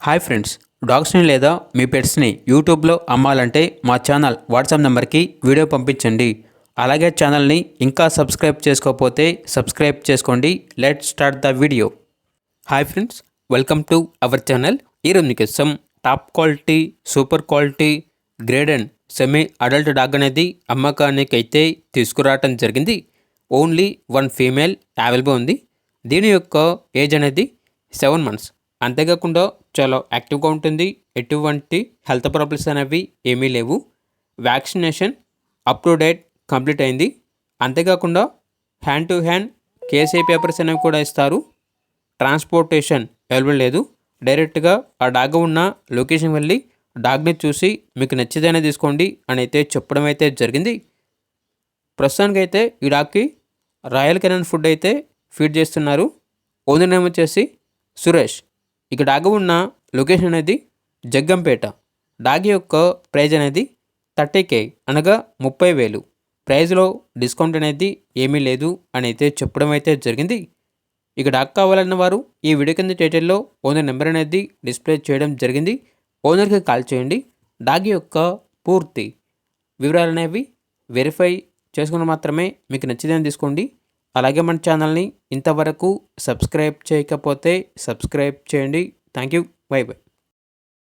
Hi friends, డాగ్స్ని లేదా మీ పెట్స్ని యూట్యూబ్లో అమ్మాలంటే మా ఛానల్ వాట్సాప్ నెంబర్కి వీడియో పంపించండి. అలాగే ఛానల్ని ఇంకా సబ్స్క్రైబ్ చేసుకోకపోతే సబ్స్క్రైబ్ చేసుకోండి. Let start the video. Hi friends, welcome to our channel. ఈరోజు మీకోసం top quality, super quality, grade and semi adult dog అనేది అమ్మకానికి అయితే తీసుకురావటం జరిగింది. ఓన్లీ 1 ఫీమేల్ అవైలబుల్ ఉంది. దీని యొక్క ఏజ్ అనేది 7 months. అంతేకాకుండా చాలా యాక్టివ్గా ఉంటుంది. ఎటువంటి హెల్త్ ప్రాబ్లమ్స్ అనేవి ఏమీ లేవు. Vaccination up to date complete అయింది. అంతేకాకుండా hand to hand KC papers అనేవి కూడా ఇస్తారు. ట్రాన్స్పోర్టేషన్ అవైలబుల్ లేదు. డైరెక్ట్గా ఆ డాగ్ ఉన్న లొకేషన్ వెళ్ళి డాగ్ని చూసి మీకు నచ్చితేనే తీసుకోండి అని అయితే చెప్పడం అయితే జరిగింది. ప్రస్తుతానికైతే ఈ డాగ్కి రాయల్ కెనాన్ ఫుడ్ అయితే ఫీడ్ చేస్తున్నారు. ఓనర్ నేమ్ వచ్చేసి సురేష్. ఇక డాగ్ ఉన్న లొకేషన్ అనేది జగ్గంపేట. డాగ్ యొక్క ప్రైజ్ అనేది 30K, అనగా 30,000. ప్రైజ్లో డిస్కౌంట్ అనేది ఏమీ లేదు అని అయితే చెప్పడం అయితే జరిగింది. ఇక డాగ్ కావాలన్న వారు ఈ వీడియో కింద టైటిల్లో ఓనర్ నెంబర్ అనేది డిస్ప్లే చేయడం జరిగింది. ఓనర్కి కాల్ చేయండి. డాగ్ యొక్క పూర్తి వివరాలు అనేవి వెరిఫై చేసుకుని మాత్రమే మీకు నచ్చిదని తీసుకోండి. అలాగే మన ఛానల్ని ఇంతవరకు సబ్స్క్రైబ్ చేయకపోతే సబ్స్క్రైబ్ చేయండి. Thank you. By by.